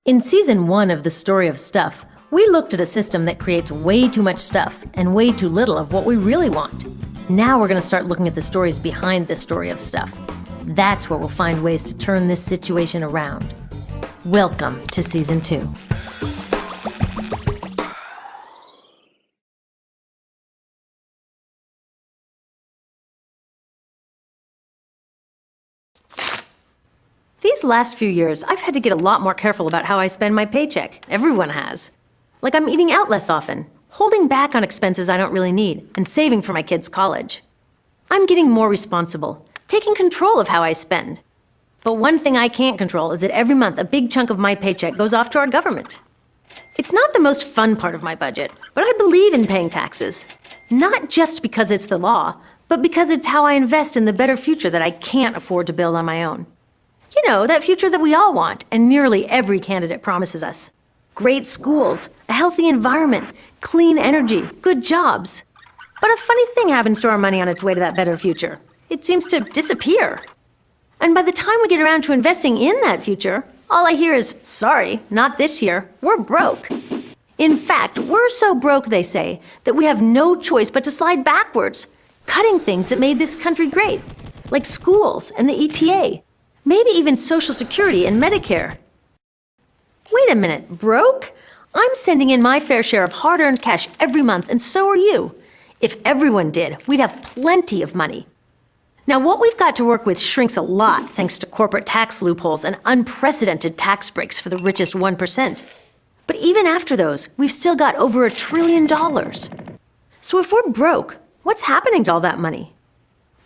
In Season 1 of The Story of Stuff, we looked at a system that creates way too much stuff and way too little of what we really want. Now we're going to start looking at the stories behind the story of stuff. That's where we'll find ways to turn this situation around. Welcome to Season 2. These last few years, I've had to get a lot more careful about how I spend my paycheck. Everyone has. Like I'm eating out less often, holding back on expenses I don't really need, and saving for my kids' college. I'm getting more responsible, taking control of how I spend. But one thing I can't control is that every month a big chunk of my paycheck goes off to our government. It's not the most fun part of my budget, but I believe in paying taxes. Not just because it's the law, but because it's how I invest in the better future that I can't afford to build on my own. You know, that future that we all want, and nearly every candidate promises us. Great schools, a healthy environment, clean energy, good jobs. But a funny thing happens to our money on its way to that better future. It seems to disappear. And by the time we get around to investing in that future, all I hear is, sorry, not this year, we're broke. In fact, we're so broke, they say, that we have no choice but to slide backwards, cutting things that made this country great, like schools and the EPA. Maybe even Social Security and Medicare. Wait a minute, broke? I'm sending in my fair share of hard-earned cash every month, and so are you. If everyone did, we'd have plenty of money. Now, what we've got to work with shrinks a lot thanks to corporate tax loopholes and unprecedented tax breaks for the richest 1%. But even after those, we've still got over $1 trillion. So if we're broke, what's happening to all that money?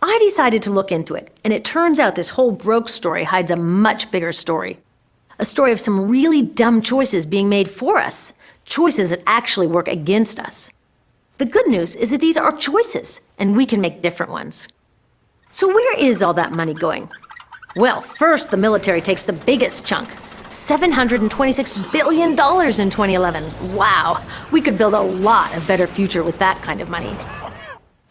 I decided to look into it, and it turns out this whole broke story hides a much bigger story. A story of some really dumb choices being made for us, choices that actually work against us. The good news is that these are choices, and we can make different ones. So where is all that money going? Well, first the military takes the biggest chunk, $726 billion in 2011. Wow, we could build a lot of better future with that kind of money.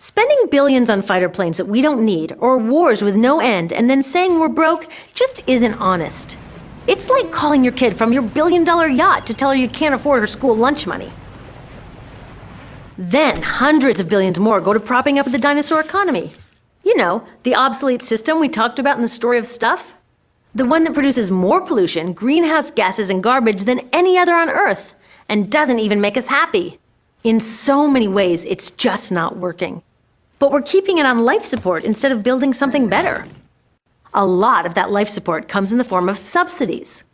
Spending billions on fighter planes that we don't need, or wars with no end, and then saying we're broke just isn't honest. It's like calling your kid from your billion-dollar yacht to tell her you can't afford her school lunch money. Then hundreds of billions more go to propping up the dinosaur economy. You know, the obsolete system we talked about in the story of stuff? The one that produces more pollution, greenhouse gases, and garbage than any other on Earth, and doesn't even make us happy. In so many ways, it's just not working. But we're keeping it on life support instead of building something better. A lot of that life support comes in the form of subsidies.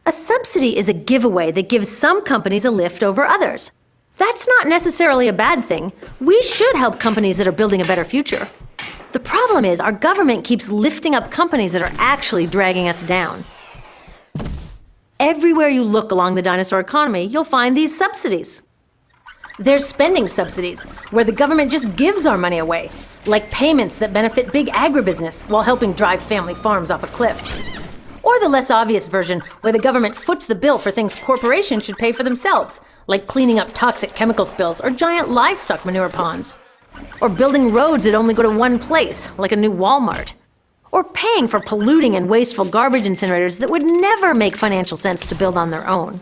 A subsidy is a giveaway that gives some companies a lift over others. That's not necessarily a bad thing. We should help companies that are building a better future. The problem is our government keeps lifting up companies that are actually dragging us down. Everywhere you look along the dinosaur economy, you'll find these subsidies. There's spending subsidies, where the government just gives our money away, like payments that benefit big agribusiness while helping drive family farms off a cliff. Or the less obvious version, where the government foots the bill for things corporations should pay for themselves, like cleaning up toxic chemical spills or giant livestock manure ponds. Or building roads that only go to one place, like a new Walmart. Or paying for polluting and wasteful garbage incinerators that would never make financial sense to build on their own.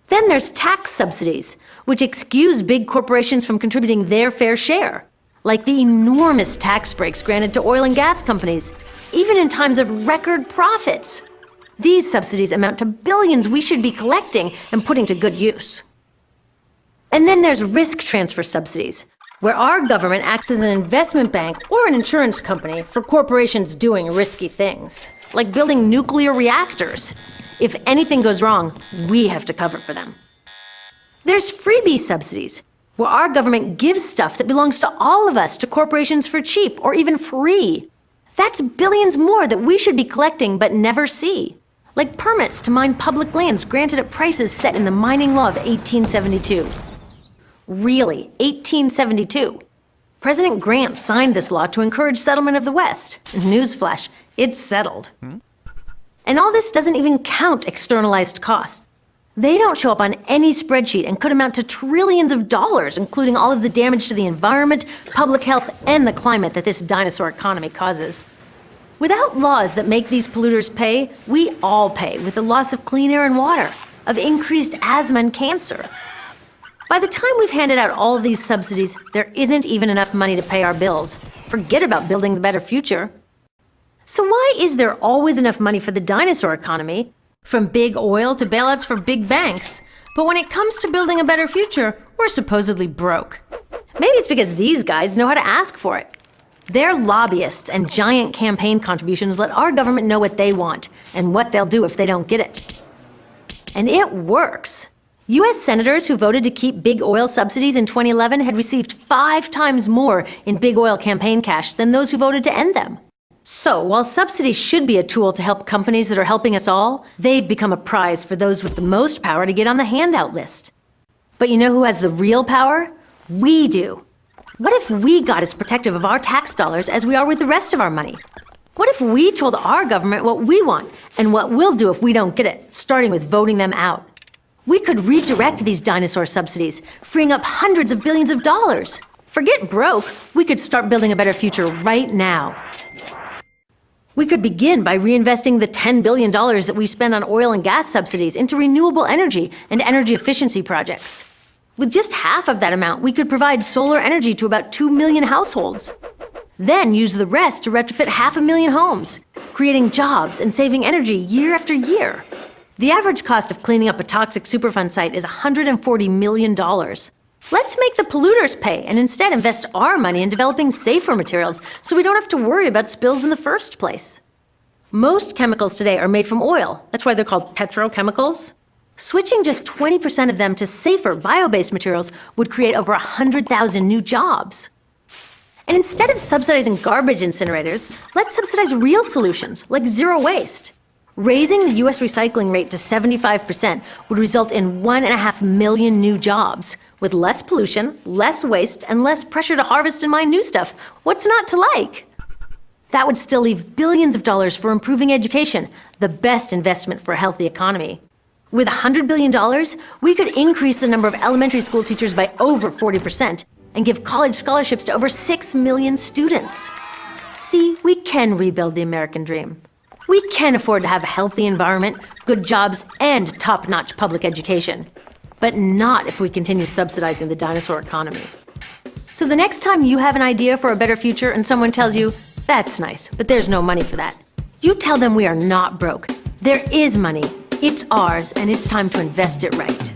Then there's tax subsidies, which excuse big corporations from contributing their fair share, like the enormous tax breaks granted to oil and gas companies, even in times of record profits. These subsidies amount to billions we should be collecting and putting to good use. And then there's risk transfer subsidies, where our government acts as an investment bank or an insurance company for corporations doing risky things, like building nuclear reactors. If anything goes wrong, we have to cover for them. There's freebie subsidies, where our government gives stuff that belongs to all of us to corporations for cheap or even free. That's billions more that we should be collecting but never see, like permits to mine public lands granted at prices set in the mining law of 1872. Really, 1872. President Grant signed this law to encourage settlement of the West. Newsflash, it's settled. And all this doesn't even count externalized costs. They don't show up on any spreadsheet and could amount to trillions of dollars, including all of the damage to the environment, public health, and the climate that this dinosaur economy causes. Without laws that make these polluters pay, we all pay with the loss of clean air and water, of increased asthma and cancer. By the time we've handed out all of these subsidies, there isn't even enough money to pay our bills. Forget about building the better future. So why is there always enough money for the dinosaur economy, from big oil to bailouts for big banks, but when it comes to building a better future, we're supposedly broke? Maybe it's because these guys know how to ask for it. Their lobbyists and giant campaign contributions let our government know what they want and what they'll do if they don't get it. And it works. U.S. senators who voted to keep big oil subsidies in 2011 had received 5 times more in big oil campaign cash than those who voted to end them. So, while subsidies should be a tool to help companies that are helping us all, they've become a prize for those with the most power to get on the handout list. But you know who has the real power? We do. What if we got as protective of our tax dollars as we are with the rest of our money? What if we told our government what we want and what we'll do if we don't get it, starting with voting them out? We could redirect these dinosaur subsidies, freeing up hundreds of billions of dollars. Forget broke, we could start building a better future right now. We could begin by reinvesting the $10 billion that we spend on oil and gas subsidies into renewable energy and energy efficiency projects. With just half of that amount, we could provide solar energy to about 2 million households. Then use the rest to retrofit 500,000 homes, creating jobs and saving energy year after year. The average cost of cleaning up a toxic Superfund site is $140 million. Let's make the polluters pay and instead invest our money in developing safer materials so we don't have to worry about spills in the first place. Most chemicals today are made from oil. That's why they're called petrochemicals. Switching just 20% of them to safer bio-based materials would create over 100,000 new jobs. And instead of subsidizing garbage incinerators, let's subsidize real solutions like zero waste. Raising the U.S. recycling rate to 75% would result in 1.5 million new jobs, with less pollution, less waste, and less pressure to harvest and mine new stuff. What's not to like? That would still leave billions of dollars for improving education, the best investment for a healthy economy. With $100 billion, we could increase the number of elementary school teachers by over 40% and give college scholarships to over 6 million students. See, we can rebuild the American dream. We can afford to have a healthy environment, good jobs, and top-notch public education. But not if we continue subsidizing the dinosaur economy. So the next time you have an idea for a better future and someone tells you, "That's nice, but there's no money for that," you tell them we are not broke. There is money. It's ours, and it's time to invest it right.